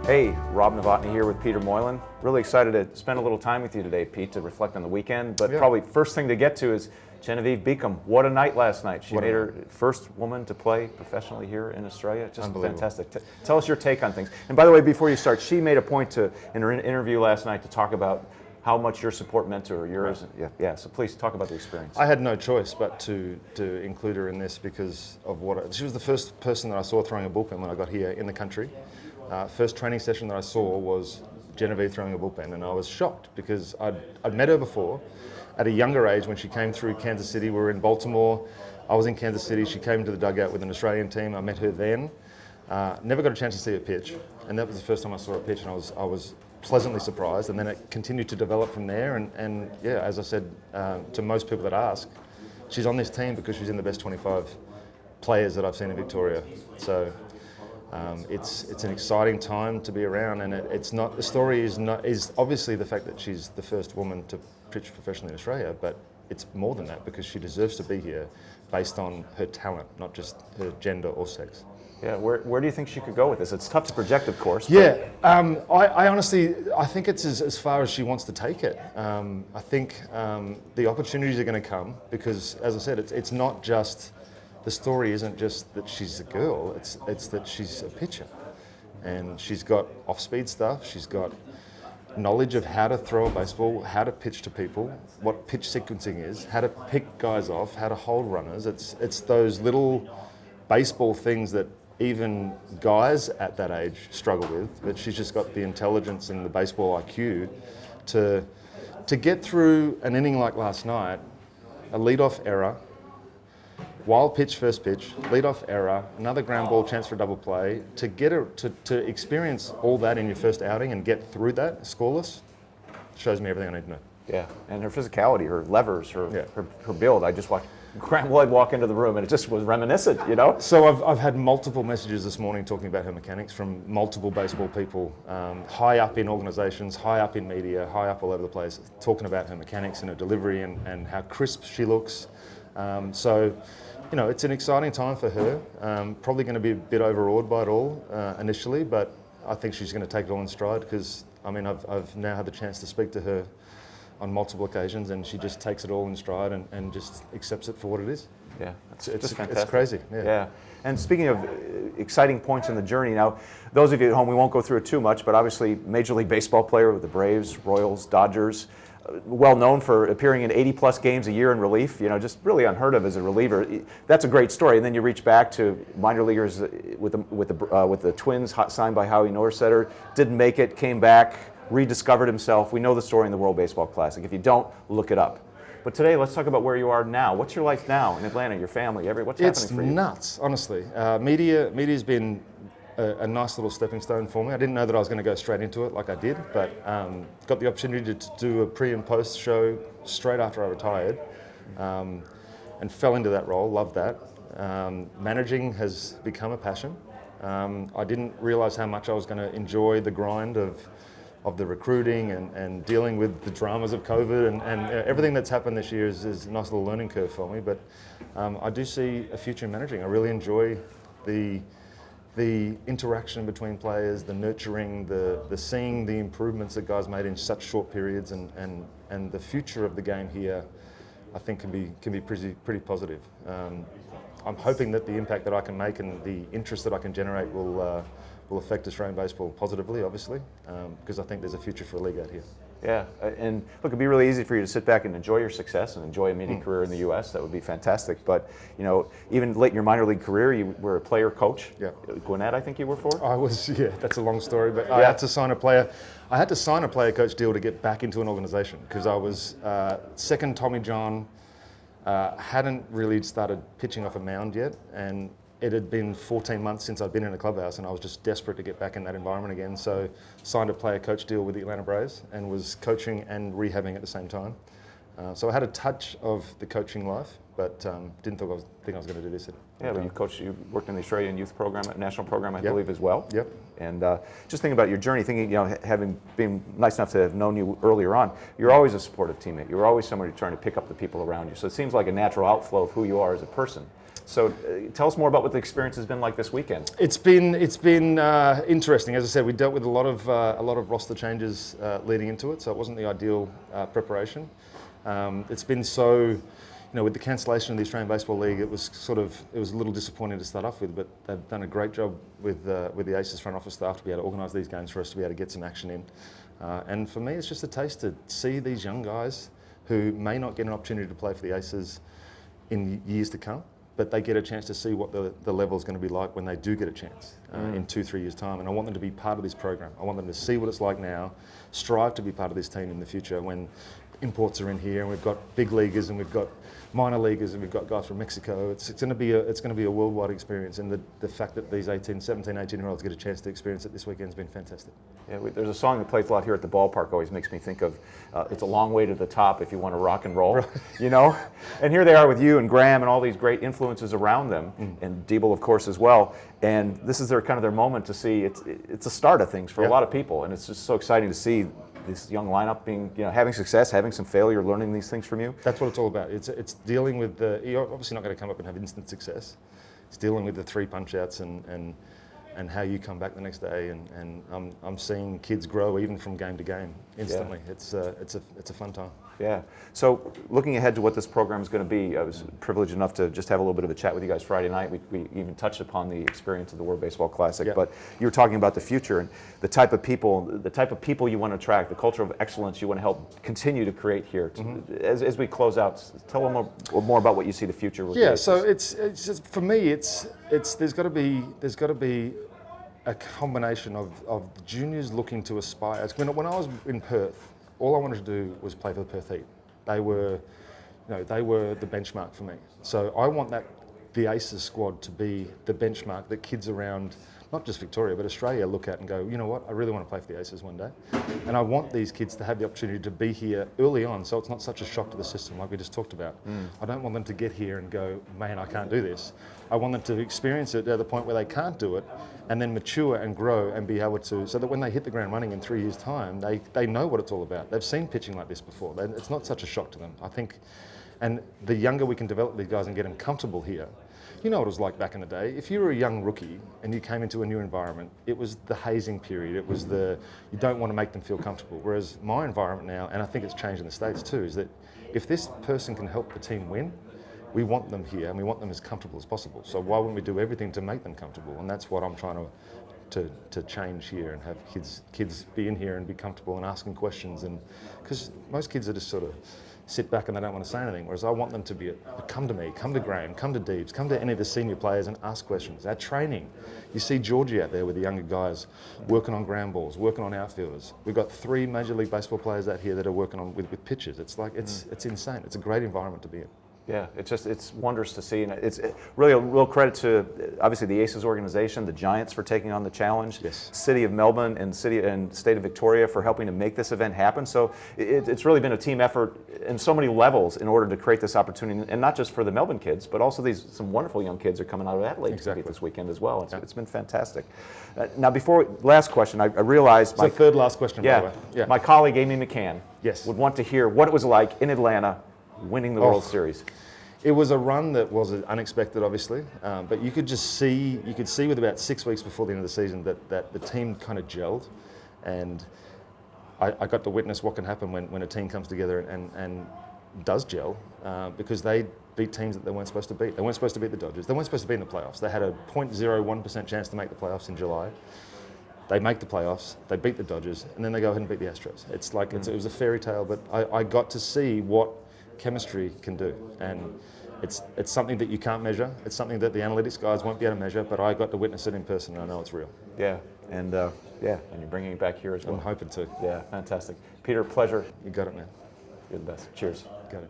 Hey, Rob Novotny here with Peter Moylan. Really excited to spend a little time with you today, Pete, to reflect on the weekend. But probably first thing to get to is Genevieve Beacom. What a night last night. She made her first woman to play professionally here in Australia. Just fantastic. Tell us your take on things. And by the way, before you start, she made a point in her interview last night to talk about how much your support meant to her, yours. Right. Yeah. So please talk about the experience. I had no choice but to include her in this because of she was the first person that I saw throwing a bullpen when I got here in the country. First training session that I saw was Genevieve throwing a bullpen, and I was shocked because I'd met her before at a younger age when she came through Kansas City. We were in Baltimore. I was in Kansas City. She came to the dugout with an Australian team. I met her then. Never got a chance to see her pitch, and that was the first time I saw her pitch, and I was pleasantly surprised. And then it continued to develop from there. And yeah, as I said to most people that ask, she's on this team because she's in the best 25 players that I've seen in Victoria. So. It's an exciting time to be around, and the story is obviously the fact that she's the first woman to pitch professionally in Australia, but it's more than that because she deserves to be here based on her talent, not just her gender or sex. Yeah, where do you think she could go with this? It's tough to project, of course. Yeah, I honestly think it's as far as she wants to take it. I think the opportunities are going to come because, as I said, it's not just. The story isn't just that she's a girl, it's that she's a pitcher. And she's got off-speed stuff, she's got knowledge of how to throw a baseball, how to pitch to people, what pitch sequencing is, how to pick guys off, how to hold runners. It's those little baseball things that even guys at that age struggle with, but she's just got the intelligence and the baseball IQ to get through an inning like last night, a leadoff error, wild pitch, first pitch, leadoff error, another ground ball chance for a double play. To get her to experience all that in your first outing and get through that scoreless shows me everything I need to know. Yeah, and her physicality, her levers, her build. I just watched Grant Lloyd walk into the room, and it just was reminiscent, you know. So I've had multiple messages this morning talking about her mechanics from multiple baseball people, high up in organisations, high up in media, high up all over the place, talking about her mechanics and her delivery and how crisp she looks. So. You know, it's an exciting time for her. Probably going to be a bit overawed by it all initially, but I think she's going to take it all in stride because, I mean, I've now had the chance to speak to her on multiple occasions, and she just takes it all in stride and just accepts it for what it is. Yeah, it's fantastic. It's crazy. Yeah. And speaking of exciting points in the journey, now, those of you at home, we won't go through it too much, but obviously Major League Baseball player with the Braves, Royals, Dodgers, well known for appearing in 80-plus games a year in relief, you know, just really unheard of as a reliever. That's a great story. And then you reach back to minor leaguers with the Twins, signed by Howie Norsetter, didn't make it, came back, rediscovered himself. We know the story in the World Baseball Classic. If you don't, look it up. But today, let's talk about where you are now. What's your life now in Atlanta, your family, what's happening for you? It's nuts, honestly. Media's been a nice little stepping stone for me. I didn't know that I was going to go straight into it like I did, but got the opportunity to do a pre and post show straight after I retired and fell into that role, loved that. Managing has become a passion. I didn't realise how much I was going to enjoy the grind of the recruiting and dealing with the dramas of COVID and everything that's happened this year is a nice little learning curve for me, but I do see a future in managing. I really enjoy the interaction between players, the nurturing, the seeing the improvements that guys made in such short periods, and the future of the game here, I think can be pretty positive. I'm hoping that the impact that I can make and the interest that I can generate will affect Australian baseball positively, obviously, because I think there's a future for a league out here. Yeah, and look, it'd be really easy for you to sit back and enjoy your success and enjoy a media career in the U.S. That would be fantastic. But, you know, even late in your minor league career, you were a player coach. Yeah. Gwinnett, I think you were for? I was, yeah, that's a long story. But I had to sign a player coach deal to get back into an organisation because I was second Tommy John, hadn't really started pitching off a mound yet, and it had been 14 months since I'd been in a clubhouse, and I was just desperate to get back in that environment again. So signed a player coach deal with the Atlanta Braves and was coaching and rehabbing at the same time. So I had a touch of the coaching life, but didn't think I was going to do this. Yeah, but you worked in the Australian youth program, national program, I believe, as well. Yep. And just thinking about your journey, thinking, having been nice enough to have known you earlier on, you're always a supportive teammate. You're always somebody trying to pick up the people around you. So it seems like a natural outflow of who you are as a person. So tell us more about what the experience has been like this weekend. It's been interesting. As I said, we dealt with a lot of roster changes leading into it, so it wasn't the ideal preparation. It's been so, with the cancellation of the Australian Baseball League, it was a little disappointing to start off with, but they've done a great job with the Aces front office staff to be able to organise these games for us to be able to get some action in. And for me, it's just a taste to see these young guys who may not get an opportunity to play for the Aces in years to come, but they get a chance to see what the level is going to be like when they do get a chance in 2-3 years' time. And I want them to be part of this program. I want them to see what it's like now, strive to be part of this team in the future when imports are in here and we've got big leaguers and we've got minor leaguers and we've got guys from Mexico. It's going to be a worldwide experience, and the fact that these 17, 18-year-olds get a chance to experience it this weekend has been fantastic. Yeah, there's a song that plays a lot here at the ballpark. Always makes me think of "It's a long way to the top if you want to rock and roll," right. And here they are with you and Graham and all these great influences around them, and Diebel, of course, as well. And this is their moment to see. It's a start of things for a lot of people, and it's just so exciting to see this young lineup being, having success, having some failure, learning these things from you. That's what it's all about. It's dealing with you're obviously not going to come up and have instant success. It's dealing with the 3 punch outs and how you come back the next day. And I'm seeing kids grow even from game to game instantly. Yeah. It's a fun time. Yeah. So looking ahead to what this program is going to be, I was privileged enough to just have a little bit of a chat with you guys Friday night. We even touched upon the experience of the World Baseball Classic, but you were talking about the future and the type of people you want to attract, the culture of excellence you want to help continue to create here. As we close out, tell them more about what you see the future with. Yeah. So it's just, for me, there's got to be a combination of juniors looking to aspire. When I was in Perth, all I wanted to do was play for the Perth Heat. They were the benchmark for me. So I want the Aces squad to be the benchmark that kids around, not just Victoria, but Australia look at and go, you know what, I really want to play for the Aces one day. And I want these kids to have the opportunity to be here early on, so it's not such a shock to the system like we just talked about. I don't want them to get here and go, man, I can't do this. I want them to experience it at the point where they can't do it, and then mature and grow and be able to, so that when they hit the ground running in 3 years' time, they know what it's all about. They've seen pitching like this before. It's not such a shock to them, I think. And the younger we can develop these guys and get them comfortable here. You know what it was like back in the day. If you were a young rookie and you came into a new environment, it was the hazing period. It was you don't want to make them feel comfortable. Whereas my environment now, and I think it's changed in the States too, is that if this person can help the team win, we want them here and we want them as comfortable as possible. So why wouldn't we do everything to make them comfortable? And that's what I'm trying to change here and have kids be in here and be comfortable and asking questions. And because most kids are just sort of sit back and they don't want to say anything, whereas I want them to come to me, come to Graham, come to Deebs, come to any of the senior players and ask questions. Our training, you see Georgie out there with the younger guys working on ground balls, working on outfielders. We've got 3 Major League Baseball players out here that are working on with pitchers. It's like, it's insane. It's a great environment to be in. Yeah, it's wondrous to see, and it's really a real credit to obviously the Aces organization, the Giants for taking on the challenge, City of Melbourne and State of Victoria for helping to make this event happen. So it's really been a team effort in so many levels in order to create this opportunity, and not just for the Melbourne kids, but also some wonderful young kids are coming out of Adelaide to compete this weekend as well. It's been fantastic. Now, last question, I realized it's the third last question. By the way. Yeah. My colleague Amy McCann would want to hear what it was like in Atlanta winning the World Series. It was a run that was unexpected, obviously, but you could see with about 6 weeks before the end of the season that the team kind of gelled, and I got to witness what can happen when a team comes together and does gel, because they beat teams that they weren't supposed to beat. They weren't supposed to beat the Dodgers. They weren't supposed to be in the playoffs. They had a 0.01% chance to make the playoffs in July. They make the playoffs, they beat the Dodgers, and then they go ahead and beat the Astros. It's like it was a fairy tale, but I got to see what chemistry can do, and it's something that you can't measure. It's something that the analytics guys won't be able to measure, but I got to witness it in person, and I know it's real. Yeah, and you're bringing it back here as well. I'm hoping to. Yeah, fantastic. Peter, pleasure. You got it, man. You're the best. Cheers. Got it.